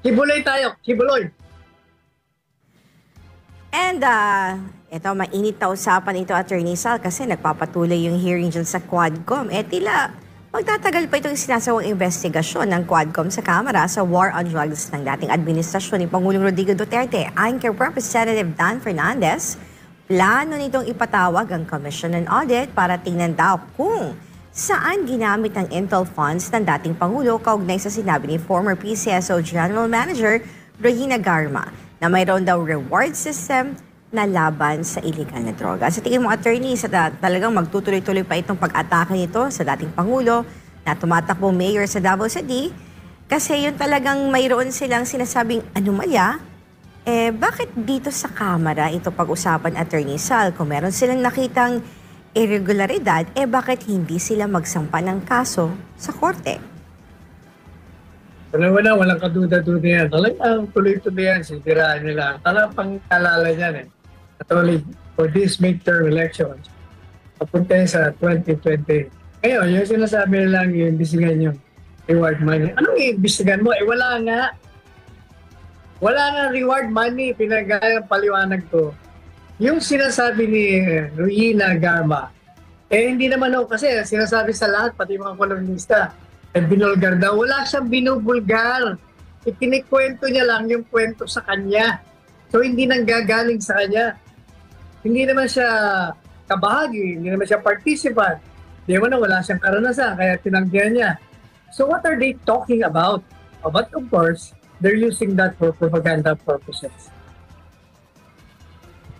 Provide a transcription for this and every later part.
Kibuloy tayo, kibuloy. And ito, mainit na usapan ito, Attorney Sal, kasi nagpapatuloy yung hearing dyan sa Quadcom. Tila, magtatagal pa itong sinasawang investigasyon ng Quadcom sa Kamara sa war on drugs ng dating administrasyon ni Pangulong Rodrigo Duterte. Ayon kay Representative Dan Fernandez, plano nitong ipatawag ang Commission on Audit para tingnan daw kung saan ginamit ang intel funds ng dating Pangulo kaugnay sa sinabi ni former PCSO General Manager Regina Garma na mayroon daw reward system na laban sa illegal na droga. Sa tingin mo, Attorney, talagang magtutuloy-tuloy pa itong pag-atake nito sa dating Pangulo na tumatakbong mayor sa Davao City kasi yun talagang mayroon silang sinasabing anomalya. Bakit dito sa Kamara ito pag-usapan, Attorney Sal? Kung meron silang nakitang irregularidad, bakit hindi sila magsampa ng kaso sa korte? Alam mo na, walang kaduda-duda yan. Talagang tuloy-tuloy yan, sitiraan nila. Talagang pang-alala niyan Actually, for this midterm elections, papunta yan sa 2020. Ngayon, yung sinasabi nilang iimbestigan yung reward money. Anong iimbestigan mo? Wala nga. Wala nga reward money. Pinagayang paliwanag ko. Yung sinasabi ni Regina Garma, hindi naman ako kasi sinasabi sa lahat, pati mga kolonista, binulgar daw. Wala siyang binubulgar. Ikinikwento niya lang yung kwento sa kanya. So, hindi nanggagaling sa kanya. Hindi naman siya kabahagi, hindi naman siya participant. Di naman wala siyang karanasan, kaya tinanggihan niya. So, what are they talking about? But of course, they're using that for propaganda purposes.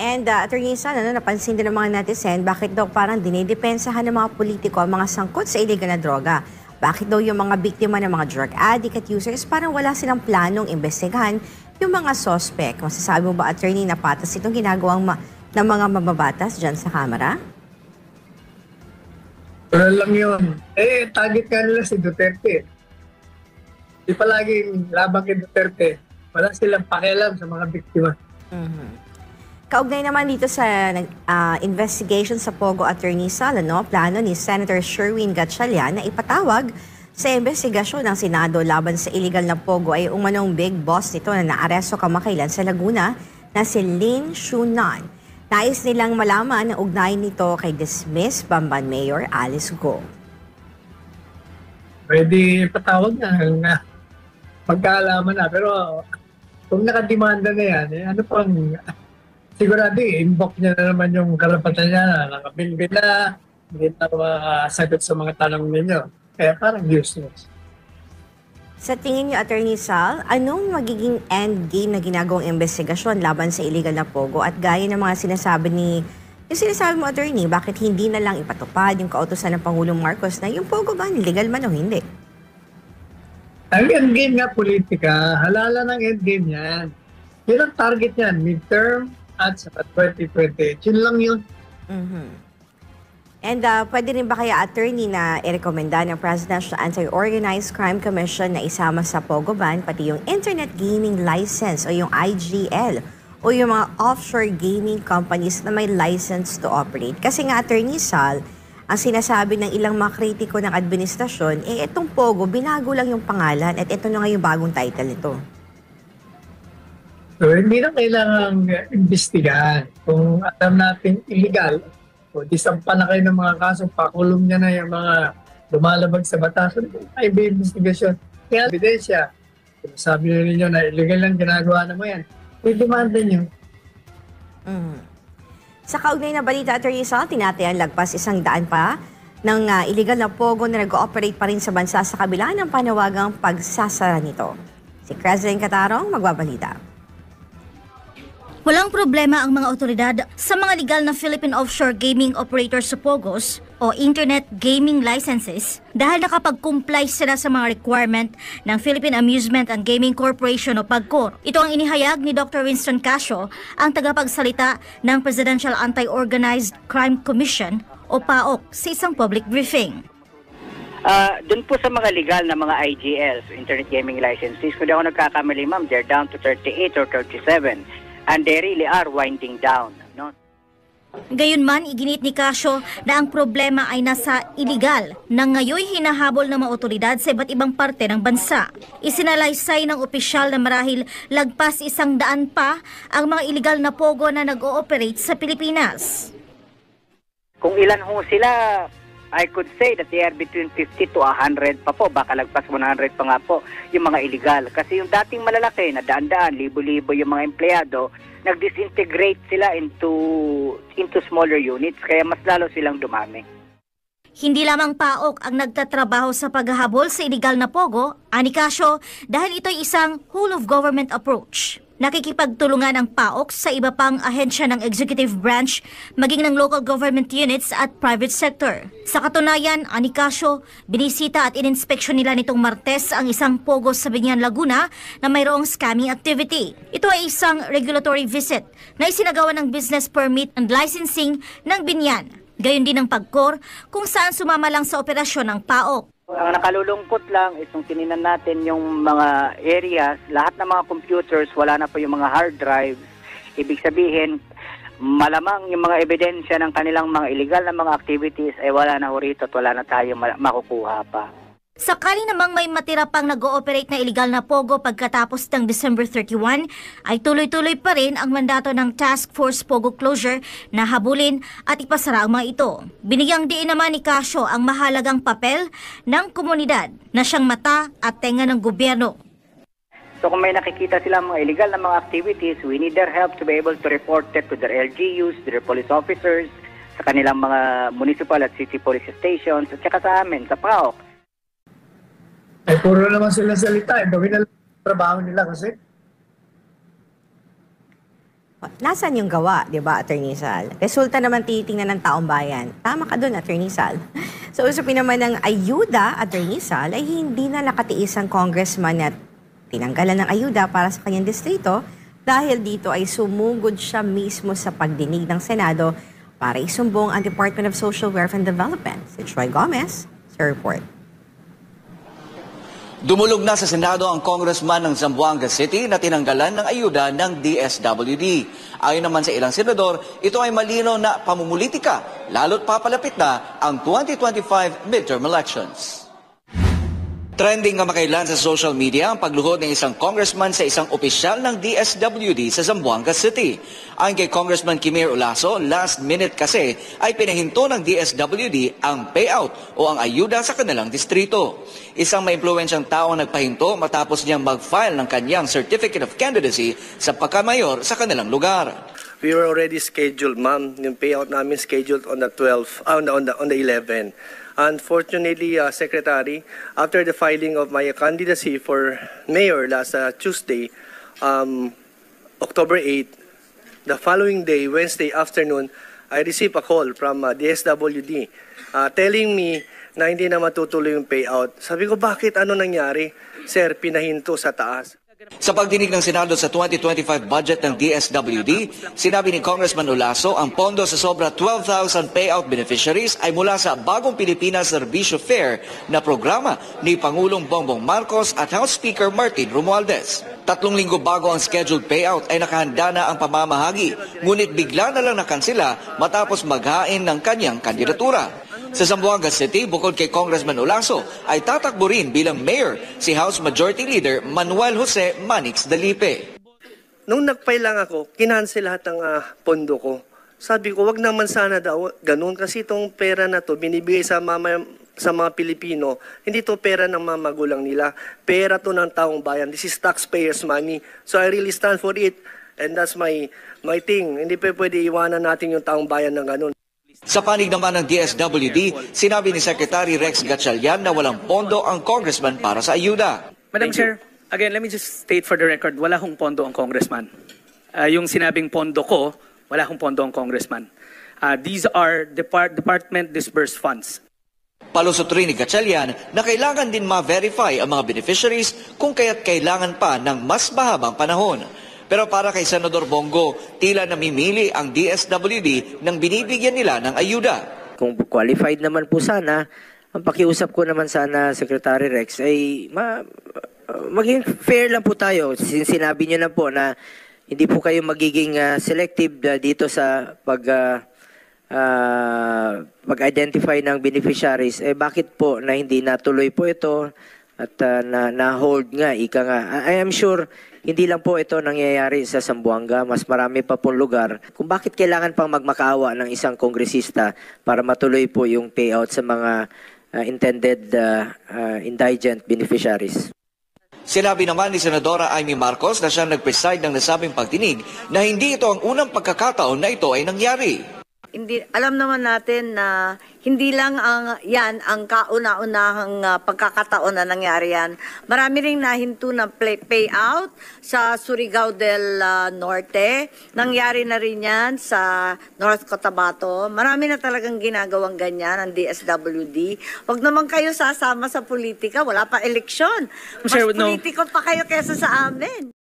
And Attorney Sal, napansin din ng mga netizen, bakit daw parang dinidepensahan ng mga politiko ang mga sangkot sa illegal na droga? Bakit daw yung mga biktima ng mga drug addict at users parang wala silang planong imbestigahan yung mga suspect? Masasabi mo ba, Attorney, na patas itong ginagawang ng mga mababatas dyan sa Kamara? Wala lang yun. Target ka nila si Duterte. Di palagi labang kay Duterte. Wala silang pakialam sa mga biktima. Kaugnay naman dito sa investigation sa Pogo, Attorney Sal, plano ni Senator Sherwin Gatchalian na ipatawag sa investigasyon ng Senado laban sa illegal na Pogo ay umanong big boss nito na naaresto kamakailan sa Laguna na si Lin Shunan. Nais nilang malaman ang ugnayan nito kay dismissed Bamban Mayor Alice Go. Pwede patawag na pagkaalaman na. Pero kung nakademanda na yan, ano pang sigurado invoke niya na naman yung karapatan niya na nakabilbil na, hindi na masagot sa mga tanong ninyo. Kaya parang useless. Sa tingin niyo, Attorney Sal, anong magiging end game na ginagawang investigasyon laban sa illegal na Pogo? At gaya ng mga sinasabi mo, Attorney, bakit hindi na lang ipatupad yung kautusan ng Pangulong Marcos na yung Pogo ba, illegal man o hindi? Ang end game nga politika, halala ng end game yan. Yun ang target yan, midterm at sa 2020. Yun lang yun. And pwede rin ba kaya, Attorney, na irekomenda ng Presidential Anti-Organized Crime Commission na isama sa Pogo ban pati yung Internet Gaming License o yung IGL o yung mga offshore gaming companies na may license to operate? Kasi nga, Attorney Sal, ang sinasabi ng ilang mga kritiko ng administrasyon, itong Pogo, binago lang yung pangalan at ito na nga yung bagong title nito. So, hindi na kailangang imbestigahan. Kung alam natin illegal, o disampa na kayo ng mga kaso, pakulong niya na yung mga lumalabag sa batas. Ay, may investigasyon. Kaya ebidensya. Sabi ninyo na illegal lang ginagawa na mo yan. I-demanda nyo. Sa kaugnay na balita, Attorney Sal, tinatayan lagpas 100 pa ng illegal na Pogo na nag-ooperate pa rin sa bansa sa kabila ng panawagang pagsasara nito. Si Creslin Catarong, magbabalita. Walang problema ang mga otoridad sa mga legal na Philippine offshore gaming operators sa POGOs o Internet Gaming Licenses dahil nakapag-comply sila sa mga requirement ng Philippine Amusement and Gaming Corporation o PAGCOR. Ito ang inihayag ni Dr. Winston Casio, ang tagapagsalita ng Presidential Anti-Organized Crime Commission o PAOC sa isang public briefing. Doon po sa mga legal na mga IGLs, Internet Gaming Licenses, kung di ako nagkakamali, ma'am, they're down to 38 or 37. And they really are winding down. No? Gayunman, iginit ni Casio na ang problema ay nasa iligal na ngayoy hinahabol ng mga otoridad sa iba't ibang parte ng bansa. Isinalaysay ng opisyal na marahil lagpas 100 pa ang mga iligal na pogo na nag-ooperate sa Pilipinas. Kung ilan ho sila, I could say that they are between 50 to 100 pa po, baka lagpas 100 pa nga po yung mga illegal. Kasi yung dating malalaki na daan-daan, libo-libo yung mga empleyado, nag-disintegrate sila into smaller units, kaya mas lalo silang dumami. Hindi lamang PAOK ang nagtatrabaho sa paghahabol sa illegal na pogo, ani Casio, dahil ito'y isang whole-of-government approach. Nakikipagtulungan ang PAOK sa iba pang ahensya ng executive branch, maging ng local government units at private sector. Sa katunayan, ani Casio, binisita at ininspeksyon nila nitong Martes ang isang pogo sa Binyan, Laguna na mayroong scamming activity. Ito ay isang regulatory visit na isinagawa ng business permit and licensing ng Binyan. Gayon din ang pagkor kung saan sumama lang sa operasyon ng PAOK. Ang nakalulungkot lang is nung tininan natin yung mga areas, lahat ng mga computers, wala na po yung mga hard drives. Ibig sabihin, malamang yung mga ebidensya ng kanilang mga illegal na mga activities ay wala na ho rito at wala na tayong makukuha pa. Sakali namang may matira pang nag-ooperate na illegal na pogo pagkatapos ng December 31, ay tuloy-tuloy pa rin ang mandato ng Task Force Pogo Closure na habulin at ipasara ang mga ito. Binigyang diin naman ni Casio ang mahalagang papel ng komunidad na siyang mata at tenga ng gobyerno. So kung may nakikita sila mga illegal na mga activities, we need their help to be able to report it to their LGUs, to their police officers, sa kanilang mga municipal at city police stations, at saka sa amin, sa PAOK. Ay, puro naman sila salita. Gawin na lang ang trabaho nila kasi. Nasaan yung gawa, di ba, Attorney Sal? Resulta naman titingnan ng taong bayan. Tama ka doon, Attorney Sal. So, usapin naman ng ayuda, Attorney Sal, ay hindi na nakatiis ang congressman at tinanggalan ng ayuda para sa kanyang distrito dahil dito ay sumugod siya mismo sa pagdinig ng Senado para isumbong ang Department of Social Welfare and Development. Si Troy Gomez, sa report. Dumulog na sa Senado ang congressman ng Zamboanga City na tinanggalan ng ayuda ng DSWD. Ayon naman sa ilang senador, ito ay malinaw na pamumulitika, lalo't papalapit na ang 2025 midterm elections. Trending kamakailan sa social media ang pagluhod ng isang congressman sa isang opisyal ng DSWD sa Zamboanga City. Ayon kay Congressman Kimir Olaso, last minute kasi ay pinahinto ng DSWD ang payout o ang ayuda sa kanilang distrito. Isang maimpluwensyang tao ang nagpahinto matapos niyang mag-file ng kanyang Certificate of Candidacy sa pagkamayor sa kanilang lugar. We were already scheduled, ma'am. Yung payout namin scheduled on the 11. Unfortunately, Secretary, after the filing of my candidacy for mayor last Tuesday, October 8, the following day, Wednesday afternoon, I received a call from DSWD telling me na hindi na matutuloy yung payout. Sabi ko, bakit? Ano nangyari? Sir, pinahinto sa taas. Sa pagdinig ng Senado sa 2025 budget ng DSWD, sinabi ni Congressman Olaso ang pondo sa sobra 12,000 payout beneficiaries ay mula sa Bagong Pilipinas Servisyo Fair na programa ni Pangulong Bongbong Marcos at House Speaker Martin Romualdez. 3 linggo bago ang scheduled payout ay nakahanda na ang pamamahagi, ngunit bigla na lang nakansela matapos maghain ng kanyang kandidatura. Sa Zamboanga City, bukod kay Congressman Olaso, ay tatakbo rin bilang mayor si House Majority Leader Manuel Jose Manix Dalipe. Nung nagpay lang ako, kinansel lahat ng pondo ko. Sabi ko, wag naman sana daw ganun kasi itong pera na to binibigay sa mga Pilipino. Hindi to pera ng mga magulang nila. Pera to ng taong bayan. This is taxpayers' money. So I really stand for it. And that's my thing. Hindi pa pwede iwanan natin yung taong bayan ng ganun. Sa panig naman ng DSWD, sinabi ni Secretary Rex Gatchalian na walang pondo ang congressman para sa ayuda. Madam Chair, again, let me just state for the record, wala hong pondo ang congressman. Yung sinabing pondo ko, wala hong pondo ang congressman. These are department disbursed funds. Palusot rin ni Gatchalian na kailangan din ma-verify ang mga beneficiaries kung kaya't kailangan pa ng mas mahabang panahon. Pero para kay Senador Bongo, tila namimili ang DSWD nang binibigyan nila ng ayuda. Kung qualified naman po sana, ang pakiusap ko naman sana, Secretary Rex, ay maging fair lang po tayo. Sinabi niyo na po na hindi po kayo magiging selective dito sa pag-identify ng beneficiaries, bakit po na hindi natuloy po ito at na-hold nga, ika nga. I am sure hindi lang po ito nangyayari sa Zamboanga, mas marami pa pong lugar kung bakit kailangan pang magmakaawa ng isang kongresista para matuloy po yung payout sa mga intended indigent beneficiaries. Sinabi naman ni Senadora Amy Marcos na siyang nag-preside ng nasabing pagdinig na hindi ito ang unang pagkakataon na ito ay nangyari. Hindi, alam naman natin na hindi lang yan ang kauna-unahang pagkakataon na nangyari yan. Marami ring nahinto ng payout sa Surigao del Norte. Nangyari na rin yan sa North Cotabato. Marami na talagang ginagawang ganyan ang DSWD. Huwag naman kayo sasama sa politika. Wala pa eleksyon. Mas Sir, no. politiko pa kayo kesa sa amin.